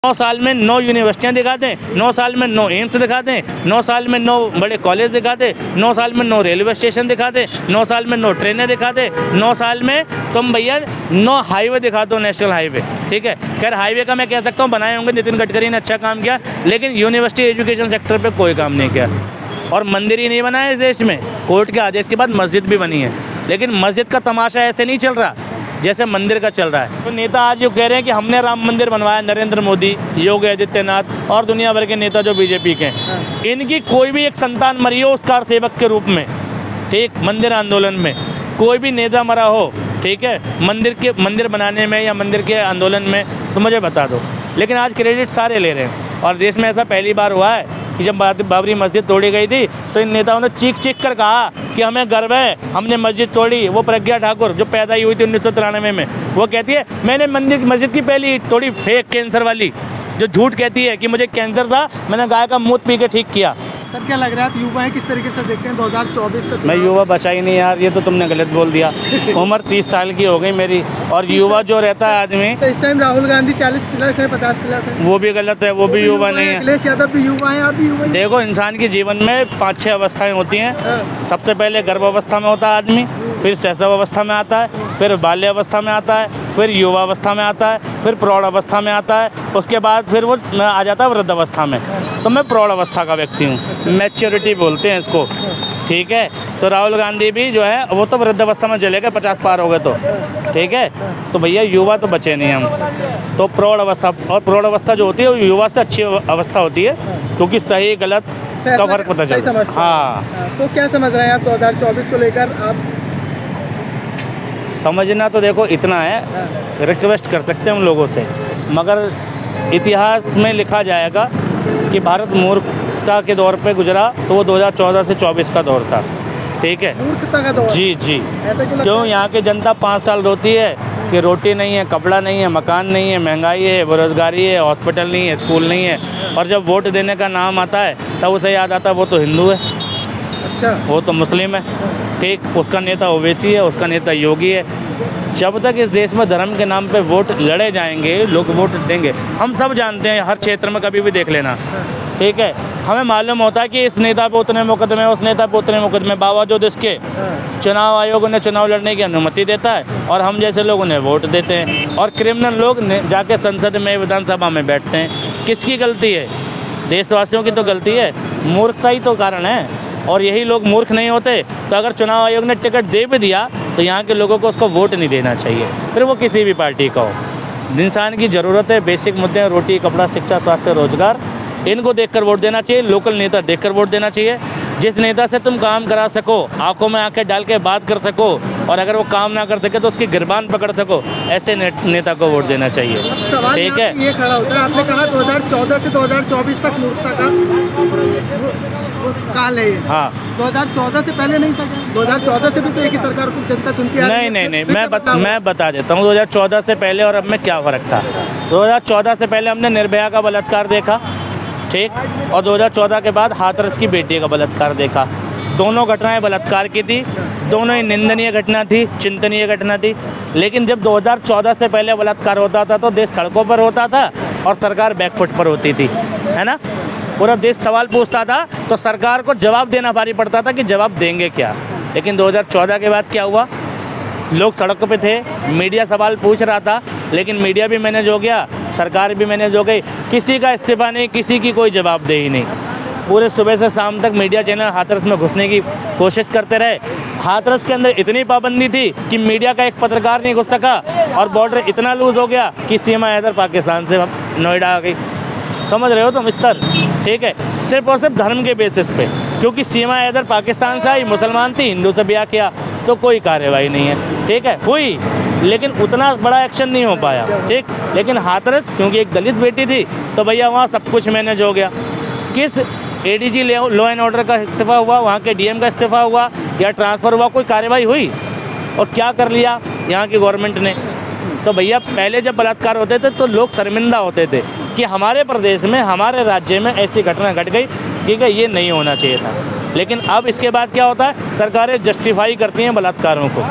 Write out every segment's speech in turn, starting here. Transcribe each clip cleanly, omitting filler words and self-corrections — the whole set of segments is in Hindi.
9 साल में 9 यूनिवर्सिटियाँ दिखा दें, 9 साल में 9 एम्स दिखा दें, 9 साल में 9 बड़े कॉलेज दिखा दें, 9 साल में 9 रेलवे स्टेशन दिखा दें, 9 साल में 9 ट्रेनें दिखा दें, 9 साल में तुम भैया 9 हाईवे दिखा दो, नेशनल हाईवे। ठीक है, खैर हाईवे का मैं कह सकता हूँ बनाए होंगे, नितिन गडकरी ने अच्छा काम किया, लेकिन यूनिवर्सिटी एजुकेशन सेक्टर पर कोई काम नहीं किया। और मंदिर ही नहीं बना है इस देश में, कोर्ट के आदेश के बाद मस्जिद भी बनी है, लेकिन मस्जिद का तमाशा ऐसे नहीं चल रहा जैसे मंदिर का चल रहा है। तो नेता आज जो कह रहे हैं कि हमने राम मंदिर बनवाया, नरेंद्र मोदी, योगी आदित्यनाथ और दुनिया भर के नेता जो बीजेपी के हैं, इनकी कोई भी एक संतान मरी हो उस कार सेवक के रूप में, ठीक, मंदिर आंदोलन में कोई भी नेता मरा हो, ठीक है, मंदिर बनाने में या मंदिर के आंदोलन में, तो मुझे बता दो। लेकिन आज क्रेडिट सारे ले रहे हैं, और देश में ऐसा पहली बार हुआ है कि जब बाबरी मस्जिद तोड़ी गई थी तो इन नेताओं ने चीख चीख कर कहा कि हमें गर्व है, हमने मस्जिद तोड़ी। वो प्रज्ञा ठाकुर जो पैदा हुई थी 1993 में, वो कहती है मैंने मस्जिद की पहली ईंट तोड़ी, फेक कैंसर वाली, जो झूठ कहती है कि मुझे कैंसर था, मैंने गाय का मूत्र पी के ठीक किया। सर क्या लग रहा है आप युवा हैं, किस तरीके से देखते हैं 2024 का? मैं युवा बचा ही नहीं यार, ये तो तुमने गलत बोल दिया। उम्र 30 साल की हो गई मेरी, और युवा जो रहता है आदमी, तो इस टाइम राहुल गांधी 40+ है, 50+ है, वो भी गलत है, वो भी युवा नहीं है। अखिलेश यादव भी युवा है, आप भी युवा हैं। देखो, इंसान के जीवन में 5-6 अवस्थाएं होती हैं। सबसे पहले गर्भावस्था में होता है आदमी, फिर शैशव अवस्था में आता है, फिर बाल्य अवस्था में आता है, फिर युवा अवस्था में आता है, फिर प्रौढ़ अवस्था में आता है, उसके बाद फिर वो आ जाता है वृद्ध अवस्था में। तो मैं प्रौढ़ अवस्था का व्यक्ति हूँ, मैच्योरिटी बोलते हैं इसको, ठीक है। तो राहुल गांधी भी जो है वो तो वृद्ध अवस्था में चले गए, 50 पार हो गए तो, ठीक है। तो भैया युवा तो बचे नहीं हम, तो प्रौढ़ अवस्था, और प्रौढ़ अवस्था जो होती है वो युवा से अच्छी अवस्था होती है, क्योंकि सही गलत का फर्क पता चलता है। हाँ, तो क्या समझ रहे हैं आप 2024 को लेकर? आप समझना तो देखो इतना है, रिक्वेस्ट कर सकते हैं उन लोगों से, मगर इतिहास में लिखा जाएगा कि भारत मूर्खता के दौर पे गुजरा, तो वो 2014 से 24 का दौर था, ठीक है। मूर्खता का दौर? जी जी। क्यों? यहाँ की जनता 5 साल रोती है कि रोटी नहीं है, कपड़ा नहीं है, मकान नहीं है, महंगाई है, बेरोजगारी है, हॉस्पिटल नहीं है, स्कूल नहीं है, और जब वोट देने का नाम आता है तब उसे याद आता है वो तो हिंदू है, अच्छा, वो तो मुस्लिम है, ठीक, उसका नेता ओवैसी है, उसका नेता योगी है। जब तक इस देश में धर्म के नाम पे वोट लड़े जाएंगे, लोग वोट देंगे। हम सब जानते हैं, हर क्षेत्र में कभी भी देख लेना, ठीक है, हमें मालूम होता है कि इस नेता पे उतने मुकदमे, उस नेता पे उतने मुकदमे, बावजूद इसके चुनाव आयोग उन्हें चुनाव लड़ने की अनुमति देता है, और हम जैसे लोग उन्हें वोट देते हैं, और क्रिमिनल लोग जाके संसद में, विधानसभा में बैठते हैं। किसकी गलती है? देशवासियों की तो गलती है, मूर्खता ही तो कारण है। और यही लोग मूर्ख नहीं होते तो अगर चुनाव आयोग ने टिकट दे भी दिया तो यहाँ के लोगों को उसको वोट नहीं देना चाहिए, फिर वो किसी भी पार्टी का हो। इंसान की ज़रूरत है, बेसिक मुद्दे, रोटी, कपड़ा, शिक्षा, स्वास्थ्य, रोजगार, इनको देखकर वोट देना चाहिए। लोकल नेता देखकर वोट देना चाहिए, जिस नेता से तुम काम करा सको, आंखों में आंखें डाल के बात कर सको, और अगर वो काम ना कर सके तो उसकी गिरबान पकड़ सको, ऐसे नेता को वोट देना चाहिए, ठीक है। ये खड़ा होता है, आपने कहा 2014 से 2024 तक मूर्खता का वो काल है। हाँ, 2014 से पहले नहीं था? 2014 से भी तो एक ही सरकार को जनता चुनती आ रही है। नहीं, मैं बता देता हूँ 2014 से पहले और अब में क्या फ़र्क था। 2014 से पहले हमने निर्भया का बलात्कार देखा, ठीक, और 2014 के बाद हाथरस की बेटी का बलात्कार देखा। दोनों घटनाएं बलात्कार की थी, दोनों ही निंदनीय घटना थी, चिंतनीय घटना थी। लेकिन जब 2014 से पहले बलात्कार होता था तो देश सड़कों पर होता था और सरकार बैकफुट पर होती थी, है ना। पूरा देश सवाल पूछता था तो सरकार को जवाब देना भारी पड़ता था कि जवाब देंगे क्या। लेकिन 2014 के बाद क्या हुआ? लोग सड़कों पे थे, मीडिया सवाल पूछ रहा था, लेकिन मीडिया भी मैनेज हो गया, सरकार भी मैनेज हो गई, किसी का इस्तीफा नहीं, किसी की कोई जवाबदेही नहीं। पूरे सुबह से शाम तक मीडिया चैनल हाथरस में घुसने की कोशिश करते रहे। हाथरस के अंदर इतनी पाबंदी थी कि मीडिया का एक पत्रकार नहीं घुस सका, और बॉर्डर इतना लूज हो गया कि सीमा इधर पाकिस्तान से नोएडा आ गई। समझ रहे हो तुम स्तर, ठीक है, सिर्फ और सिर्फ धर्म के बेसिस पे, क्योंकि सीमा इधर पाकिस्तान से आई, मुसलमान थी, हिंदू से ब्याह किया, तो कोई कार्रवाई नहीं है, ठीक है। हुई, लेकिन उतना बड़ा एक्शन नहीं हो पाया, ठीक। लेकिन हाथरस क्योंकि एक दलित बेटी थी तो भैया वहाँ सब कुछ मैनेज हो गया। किस एडीजी लॉ एंड ऑर्डर का इस्तीफा हुआ, वहाँ के डीएम का इस्तीफा हुआ या ट्रांसफ़र हुआ, कोई कार्रवाई हुई? और क्या कर लिया यहाँ की गवर्नमेंट ने? तो भैया पहले जब बलात्कार होते थे तो लोग शर्मिंदा होते थे कि हमारे प्रदेश में, हमारे राज्य में ऐसी घटना घट गई, ठीक है, ये नहीं होना चाहिए था। लेकिन अब इसके बाद क्या होता है? सरकारें जस्टिफाई करती हैं बलात्कारों को,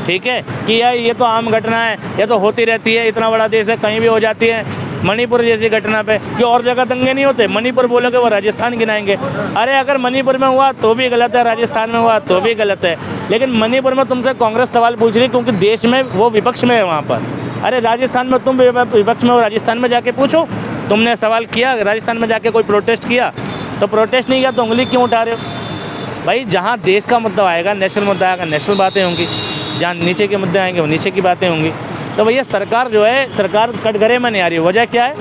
ठीक है, कि यार ये तो आम घटना है, ये तो होती रहती है, इतना बड़ा देश है, कहीं भी हो जाती है। मणिपुर जैसी घटना पे कि और जगह दंगे नहीं होते, मणिपुर बोलोगे वो राजस्थान गिनाएंगे। अरे अगर मणिपुर में हुआ तो भी गलत है, राजस्थान में हुआ तो भी गलत है, लेकिन मणिपुर में तुमसे कांग्रेस सवाल पूछ रही क्योंकि देश में वो विपक्ष में है वहाँ पर। अरे राजस्थान में तुम विपक्ष में हो, राजस्थान में जाके पूछो, तुमने सवाल किया राजस्थान में जाके कोई प्रोटेस्ट किया? तो प्रोटेस्ट नहीं किया तो उंगली क्यों उठा रहे हो भाई? जहाँ देश का मुद्दा आएगा, नेशनल मुद्दा आएगा, नेशनल बातें होंगी, जहाँ नीचे के मुद्दे आएंगे वो नीचे की बातें होंगी। तो भैया सरकार जो है, सरकार कटघरे में नहीं आ रही है। वजह क्या है?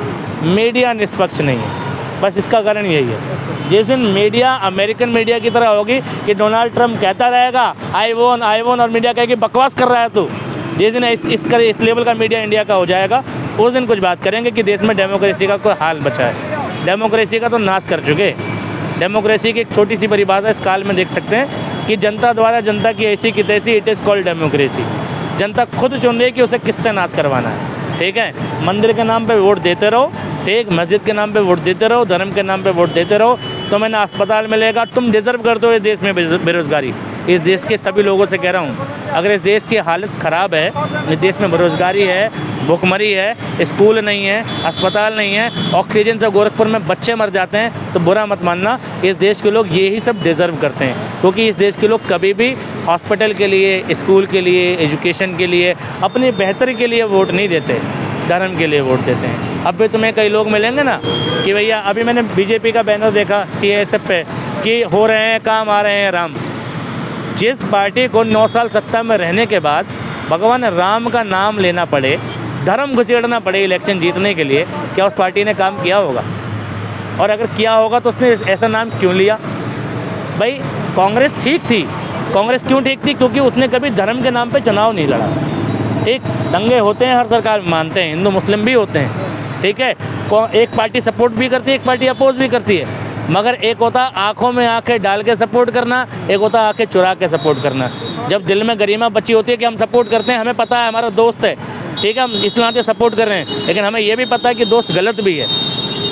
मीडिया निष्पक्ष नहीं है, बस इसका कारण यही है। जिस दिन मीडिया अमेरिकन मीडिया की तरह होगी कि डोनाल्ड ट्रंप कहता रहेगा आई वोन और मीडिया कहेगी बकवास कर रहा है तू, जिस दिन इस लेवल का मीडिया इंडिया का हो जाएगा उस दिन कुछ बात करेंगे कि देश में डेमोक्रेसी का कोई हाल बचा है। डेमोक्रेसी का तो नाश कर चुके। डेमोक्रेसी की एक छोटी सी परिभाषा इस काल में देख सकते हैं कि जनता द्वारा जनता की ऐसी की तैसी, इट इज़ कॉल्ड डेमोक्रेसी। जनता खुद चुन रही है कि उसे किससे नाश करवाना है, ठीक है। मंदिर के नाम पे वोट देते रहो, ठीक, मस्जिद के नाम पे वोट देते रहो, धर्म के नाम पे वोट देते रहो, तुम्हें ना अस्पताल मिलेगा। तुम डिजर्व करते हो इस देश में बेरोजगारी। इस देश के सभी लोगों से कह रहा हूँ, अगर इस देश की हालत ख़राब है, इस देश में बेरोजगारी है, भुखमरी है, स्कूल नहीं है, अस्पताल नहीं है, ऑक्सीजन से गोरखपुर में बच्चे मर जाते हैं, तो बुरा मत मानना, इस देश के लोग यही सब डिज़र्व करते हैं। क्योंकि इस देश के लोग कभी भी हॉस्पिटल के लिए, स्कूल के लिए, एजुकेशन के लिए, अपनी बेहतरी के लिए वोट नहीं देते, धर्म के लिए वोट देते हैं। अब भी तुम्हें कई लोग मिलेंगे ना कि भैया, अभी मैंने बीजेपी का बैनर देखा CASF पे कि हो रहे हैं काम, आ रहे हैं राम। जिस पार्टी को 9 साल सत्ता में रहने के बाद भगवान राम का नाम लेना पड़े, धर्म घुसेड़ना पड़े इलेक्शन जीतने के लिए, क्या उस पार्टी ने काम किया होगा? और अगर किया होगा तो उसने ऐसा नाम क्यों लिया? भाई कांग्रेस ठीक थी। कांग्रेस क्यों ठीक थी? क्योंकि उसने कभी धर्म के नाम पे चुनाव नहीं लड़ा, ठीक। दंगे होते हैं हर सरकार में, मानते हैं, हिंदू मुस्लिम भी होते हैं, ठीक है। एक पार्टी सपोर्ट भी करती है, एक पार्टी अपोज भी करती है, मगर एक होता आंखों में आंखें डाल के सपोर्ट करना, एक होता आंखें चुरा के सपोर्ट करना। जब दिल में गरिमा बची होती है कि हम सपोर्ट करते हैं, हमें पता है हमारा दोस्त है, ठीक है, हम इस नाते सपोर्ट कर रहे हैं, लेकिन हमें ये भी पता है कि दोस्त गलत भी है,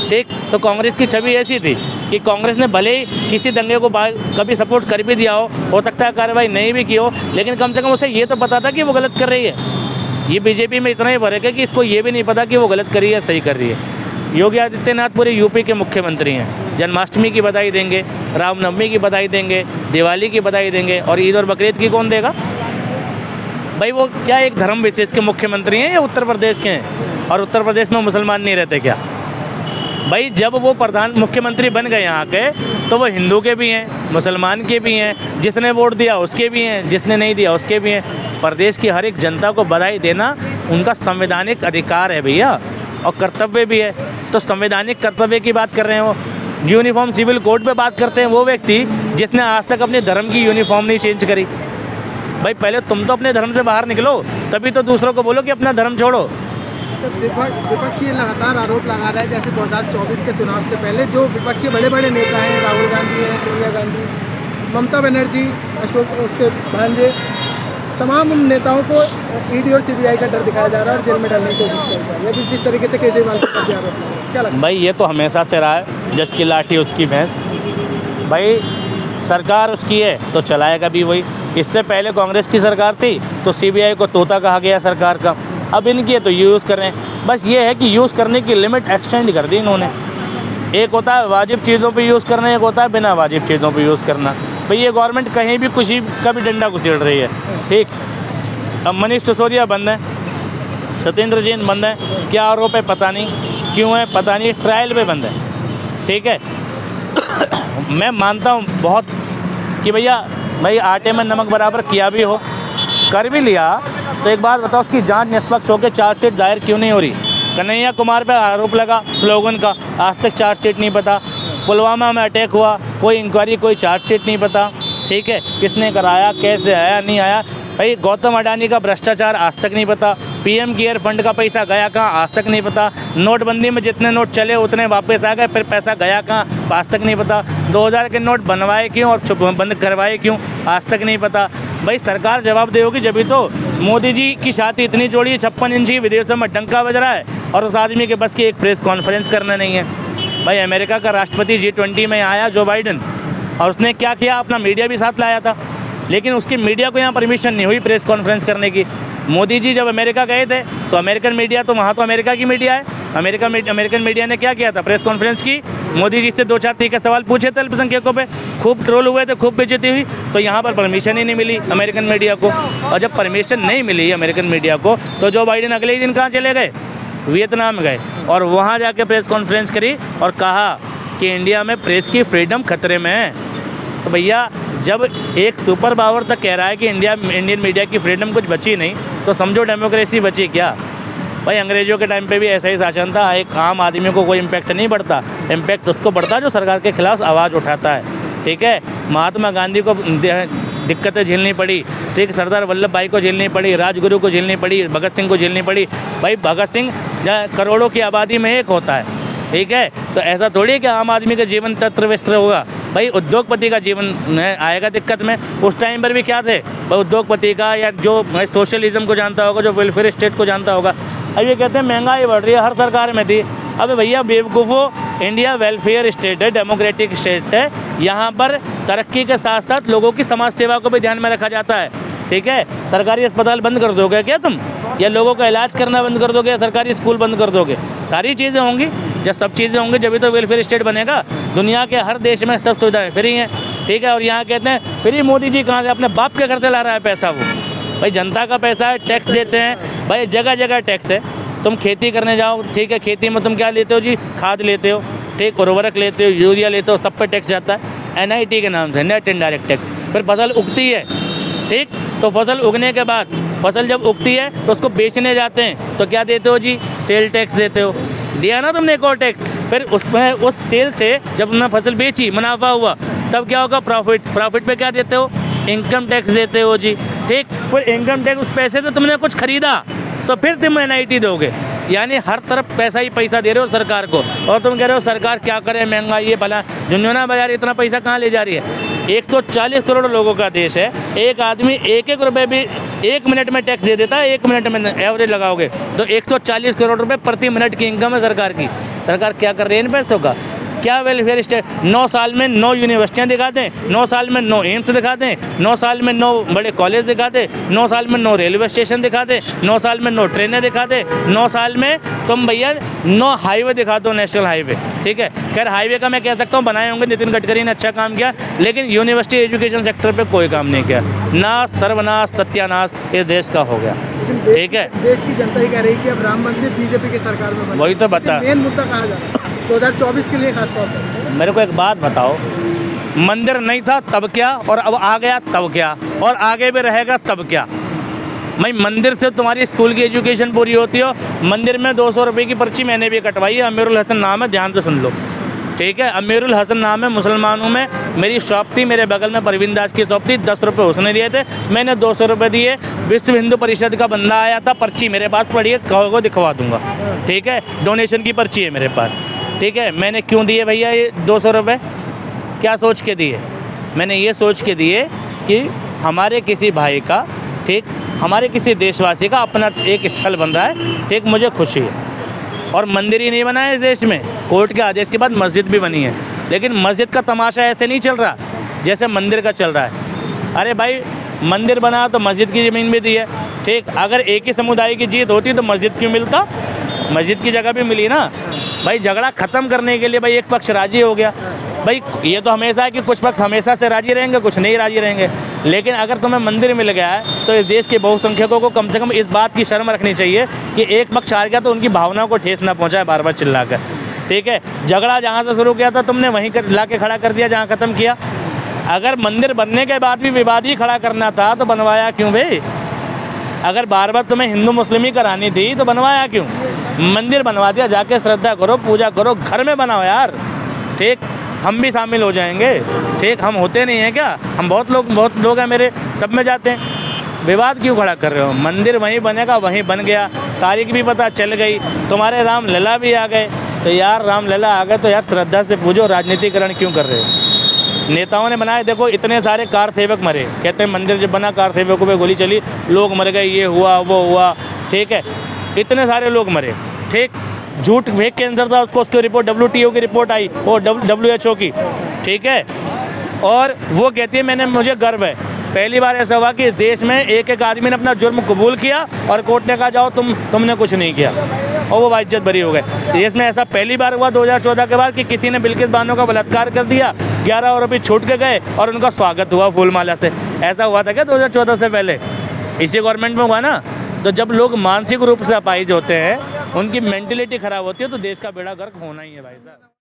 ठीक। तो कांग्रेस की छवि ऐसी थी कि कांग्रेस ने भले ही किसी दंगे को कभी सपोर्ट कर भी दिया हो सकता है कार्रवाई नहीं भी की हो, लेकिन कम से कम उसे ये तो पता था कि वो गलत कर रही है। ये बीजेपी में इतना ही फर्क है कि इसको ये भी नहीं पता कि वो गलत कर रही है, सही कर रही है। योगी आदित्यनाथ पूरे यूपी के मुख्यमंत्री हैं, जन्माष्टमी की बधाई देंगे, रामनवमी की बधाई देंगे, दिवाली की बधाई देंगे, और ईद और बकरीद की कौन देगा? भाई वो क्या एक धर्म विशेष के मुख्यमंत्री हैं या उत्तर प्रदेश के हैं? और उत्तर प्रदेश में मुसलमान नहीं रहते क्या? भाई जब वो मुख्यमंत्री बन गए यहाँ के, तो वो हिंदू के भी हैं, मुसलमान के भी हैं, जिसने वोट दिया उसके भी हैं, जिसने नहीं दिया उसके भी हैं। प्रदेश की हर एक जनता को बधाई देना उनका संवैधानिक अधिकार है भैया, और कर्तव्य भी है। तो संवैधानिक कर्तव्य की बात कर रहे हैं वो। यूनिफॉर्म सिविल कोड पे बात करते हैं वो व्यक्ति जिसने आज तक अपने धर्म की यूनिफॉर्म नहीं चेंज करी। भाई पहले तुम तो अपने धर्म से बाहर निकलो, तभी तो दूसरों को बोलो कि अपना धर्म छोड़ो। विपक्ष ये लगातार आरोप लगा रहा है, जैसे 2024 के चुनाव से पहले जो विपक्षी बड़े बड़े नेता हैं, राहुल गांधी हैं, सोनिया गांधी, ममता बनर्जी, अशोक उसके भांजे, तमाम उन नेताओं को ईडी और सीबीआई का डर दिखाया जा रहा है और जेल में डालने की कोशिश कर रहा है। ये जिस तरीके से केजरीवाल का आरोप लगा रहा है, क्या लगता है? भाई ये तो हमेशा से रहा है, जिसकी लाठी उसकी भैंस। भाई सरकार उसकी है तो चलाएगा भी वही। इससे पहले कांग्रेस की सरकार थी तो सीबीआई को तोता कहा गया सरकार का, अब इनकी है तो यूज़ कर रहे हैं। बस ये है कि यूज़ करने की लिमिट एक्सटेंड कर दी इन्होंने। एक होता है वाजिब चीज़ों पे यूज़ करना, एक होता है बिना वाजिब चीज़ों पे यूज़ करना। भाई ये गवर्नमेंट कहीं भी कुछ का भी डंडा घुसेड़ रही है, ठीक। अब मनीष सिसोदिया बंद है, सत्येंद्र जैन बंद है, क्या आरोप है पता नहीं, क्यों है पता नहीं, ट्रायल पे बंद है, ठीक है। मैं मानता हूँ बहुत कि भैया भाई आटे में नमक बराबर किया भी हो, कर भी लिया, तो एक बात बताओ, उसकी जांच निष्पक्ष होकर चार्जशीट दायर क्यों नहीं हो रही? कन्हैया कुमार पे आरोप लगा स्लोगन का, आज तक चार्जशीट नहीं पता। पुलवामा में अटैक हुआ, कोई इंक्वायरी, कोई चार्जशीट नहीं पता, ठीक है, किसने कराया, कैसे आया, नहीं आया। भाई गौतम अडानी का भ्रष्टाचार आज तक नहीं पता, पीएम केयर फंड का पैसा गया कहाँ आज तक नहीं पता, नोटबंदी में जितने नोट चले उतने वापस आ गए, फिर पैसा गया कहाँ आज तक नहीं पता, 2000 के नोट बनवाए क्यों और बंद करवाए क्यों आज तक नहीं पता। भाई सरकार जवाब दे होगी जब तो। मोदी जी की छाती इतनी चौड़ी है, 56 इंची, विदेशों में डंका बज रहा है, और उस आदमी के बस की एक प्रेस कॉन्फ्रेंस करना नहीं है। भाई अमेरिका का राष्ट्रपति G20 में आया जो बाइडन, और उसने क्या किया, अपना मीडिया भी साथ लाया था, लेकिन उसकी मीडिया को यहाँ परमिशन नहीं हुई प्रेस कॉन्फ्रेंस करने की। मोदी जी जब अमेरिका गए थे तो अमेरिकन मीडिया, तो वहाँ तो अमेरिका की मीडिया है, अमेरिकन मीडिया ने क्या किया था, प्रेस कॉन्फ्रेंस की, मोदी जी से 2-4 तीखे सवाल पूछे थे अल्पसंख्यकों पे, खूब ट्रोल हुए थे, खूब बेइज्जती हुई। तो यहाँ पर परमिशन ही नहीं मिली अमेरिकन मीडिया को, और जब परमिशन नहीं मिली अमेरिकन मीडिया को तो जो बाइडेन अगले ही दिन कहाँ चले गए, वियतनाम गए, और वहाँ जाके प्रेस कॉन्फ्रेंस करी और कहा कि इंडिया में प्रेस की फ्रीडम खतरे में है। तो भैया जब एक सुपर पावर तक कह रहा है कि इंडियन मीडिया की फ्रीडम कुछ बची नहीं, तो समझो डेमोक्रेसी बची क्या। भाई अंग्रेज़ों के टाइम पे भी ऐसा ही शासन था, एक आम आदमी को कोई इम्पैक्ट नहीं पड़ता, इम्पैक्ट उसको पड़ता जो सरकार के खिलाफ आवाज़ उठाता है, ठीक है। महात्मा गांधी को दिक्कतें झेलनी पड़ी, ठीक, सरदार वल्लभ भाई को झेलनी पड़ी, राजगुरु को झेलनी पड़ी, भगत सिंह को झेलनी पड़ी। भाई भगत सिंह करोड़ों की आबादी में एक होता है, ठीक है। तो ऐसा थोड़ी है कि आम आदमी का जीवन तत्र विस्त्र होगा। भाई उद्योगपति का जीवन आएगा दिक्कत में। उस टाइम पर भी क्या थे, भाई उद्योगपति का, या जो सोशलिज्म को जानता होगा, जो वेलफेयर स्टेट को जानता होगा। अब ये कहते हैं महंगाई बढ़ रही है, हर सरकार में थी। अबे भैया बेवकूफ़ो, इंडिया वेलफेयर स्टेट है, डेमोक्रेटिक स्टेट है, यहाँ पर तरक्की के साथ साथ लोगों की समाज सेवा को भी ध्यान में रखा जाता है, ठीक है। सरकारी अस्पताल बंद कर दोगे क्या तुम, या लोगों का इलाज करना बंद कर दोगे, या सरकारी स्कूल बंद कर दोगे? सारी चीज़ें होंगी, जब सब चीज़ें होंगी जब तो वेलफेयर स्टेट बनेगा। दुनिया के हर देश में सब सुविधाएं फ्री हैं, ठीक है। और यहाँ कहते हैं फ्री, मोदी जी कहाँ से अपने बाप के घर से ला रहा है पैसा वो? भाई जनता का पैसा है, टैक्स देते हैं, भाई जगह जगह टैक्स है। तुम खेती करने जाओ, ठीक है, खेती में तुम क्या लेते हो जी, खाद लेते हो, ठीक, उर्वरक लेते हो, यूरिया लेते हो, सब पे टैक्स जाता है NIT के नाम से, नेट इनडायरेक्ट टैक्स। फिर फसल उगती है, ठीक, तो फसल उगने के बाद फसल जब उगती है तो उसको बेचने जाते हैं, तो क्या देते हो जी, सेल टैक्स देते हो, दिया ना तुमने एक और टैक्स। फिर उसमें उस सेल से जब तुमने फसल बेची, मुनाफा हुआ, तब क्या होगा, प्रॉफिट पे क्या देते हो, इनकम टैक्स देते हो जी, ठीक। फिर इनकम टैक्स, उस पैसे से तुमने कुछ खरीदा तो फिर तुम NIT दोगे। यानी हर तरफ पैसा ही पैसा दे रहे हो सरकार को, और तुम कह रहे हो सरकार क्या करे, महंगाई ये भला, झुंझुना बाजार इतना पैसा कहाँ ले जा रही है? 140 करोड़ लोगों का देश है, एक आदमी 1-1 रुपये भी 1 मिनट में टैक्स दे देता है, 1 मिनट में एवरेज लगाओगे तो 140 करोड़ रुपए प्रति मिनट की इनकम है सरकार की। सरकार क्या कर रही है इन पैसों का? क्या वेलफेयर स्टेट? 9 साल में 9 यूनिवर्सिटियाँ दिखा दें, 9 साल में 9 एम्स दिखा दें, 9 साल में 9 बड़े कॉलेज दिखा दें, 9 साल में 9 रेलवे स्टेशन दिखा दें, 9 साल में 9 ट्रेनें दिखा दें, 9 साल में तुम भैया 9 हाईवे दिखा दो, नेशनल हाईवे, ठीक है। खैर हाईवे का मैं कह सकता हूँ बनाए होंगे, नितिन गडकरी ने अच्छा काम किया, लेकिन यूनिवर्सिटी एजुकेशन सेक्टर पर कोई काम नहीं किया। नाश, सर्वनाश, सत्यानाश इस देश का हो गया, ठीक है। देश की जनता ही कह रही है कि अब राम मंदिर BJP की सरकार में बने। वही तो बता, मेन मुद्दा कहा जा रहा है 2024 के लिए खासतौर पर। मेरे को एक बात बताओ, मंदिर नहीं था तब क्या, और अब आ गया तब क्या, और आगे भी रहेगा तब क्या? भाई मंदिर से तुम्हारी स्कूल की एजुकेशन पूरी होती हो। मंदिर में 200 रुपये की पर्ची मैंने भी कटवाई है, अमीरुल हसन नाम है, ध्यान से सुन लो, ठीक है। अमीरुल हसन नाम है, मुसलमानों में मेरी शॉप थी, मेरे बगल में परवीन दास की शॉप थी, 10 रुपये उसने दिए थे, मैंने 200 रुपये दिए। विश्व हिंदू परिषद का बंदा आया था, पर्ची मेरे पास पड़ी है, कहोगे दिखवा दूंगा, ठीक है, डोनेशन की पर्ची है मेरे पास, ठीक है। मैंने क्यों दिए भैया ये 200 रुपये? क्या सोच के दिए? मैंने ये सोच के दिए कि हमारे किसी भाई का, ठीक, हमारे किसी देशवासी का अपना एक स्थल बन रहा है, ठीक, मुझे खुशी है। और मंदिर ही नहीं बना है इस देश में, कोर्ट के आदेश के बाद मस्जिद भी बनी है, लेकिन मस्जिद का तमाशा ऐसे नहीं चल रहा जैसे मंदिर का चल रहा है। अरे भाई मंदिर बना तो मस्जिद की ज़मीन भी दी है, ठीक। अगर एक ही समुदाय की जीत होती तो मस्जिद क्यों मिलता? मस्जिद की जगह भी मिली ना। भाई झगड़ा ख़त्म करने के लिए भाई एक पक्ष राजी हो गया। भाई ये तो हमेशा है कि कुछ पक्ष हमेशा से राजी रहेंगे, कुछ नहीं राजी रहेंगे, लेकिन अगर तुम्हें मंदिर मिल गया है तो इस देश के बहुसंख्यकों को कम से कम इस बात की शर्म रखनी चाहिए कि एक पक्ष हार गया तो उनकी भावनाओं को ठेस ना पहुँचाए बार बार चिल्लाकर, ठीक है। झगड़ा जहाँ से शुरू किया था तुमने वहीं ला के खड़ा कर दिया जहाँ ख़त्म किया। अगर मंदिर बनने के बाद भी विवाद ही खड़ा करना था तो बनवाया क्यों भाई? अगर बार बार तुम्हें हिंदू मुस्लिम ही करानी थी तो बनवाया क्यों? मंदिर बनवा दिया, जाके श्रद्धा करो, पूजा करो, घर में बनाओ यार, ठीक। हम भी शामिल हो जाएंगे, ठीक। हम होते नहीं हैं क्या? हम बहुत लोग हैं मेरे, सब में जाते हैं। विवाद क्यों खड़ा कर रहे हो? मंदिर वहीं बनेगा, वहीं बन गया, तारीख भी पता चल गई, तुम्हारे राम लला भी आ गए। तो यार राम लला आ गए तो यार श्रद्धा से पूजो, राजनीतिकरण क्यों कर रहे हो? नेताओं ने बनाए, देखो इतने सारे कार सेवक मरे, कहते हैं मंदिर जब बना कार सेवकों पे गोली चली, लोग मर गए, ये हुआ वो हुआ, ठीक है, इतने सारे लोग मरे, ठीक। झूठ फेक कैंसर था उसको, उसकी रिपोर्ट WTO की रिपोर्ट आई और WHO की, ठीक है। और वो कहती है मुझे गर्व है पहली बार ऐसा हुआ कि इस देश में एक एक आदमी ने अपना जुर्म कबूल किया और कोर्ट ने कहा जाओ तुमने कुछ नहीं किया और वो बाइज्जत बरी हो गए। देश में ऐसा पहली बार हुआ 2014 के बाद कि किसी ने बिल्किस बानो का बलात्कार कर दिया, 11 आरोपी छूट के गए और उनका स्वागत हुआ फूलमाला से। ऐसा हुआ था क्या 2014 से पहले? इसी गवर्नमेंट में हुआ ना। तो जब लोग मानसिक रूप से अपाहिज होते हैं, उनकी मेंटलिटी ख़राब होती है, तो देश का बेड़ा गर्क होना ही है भाई साहब।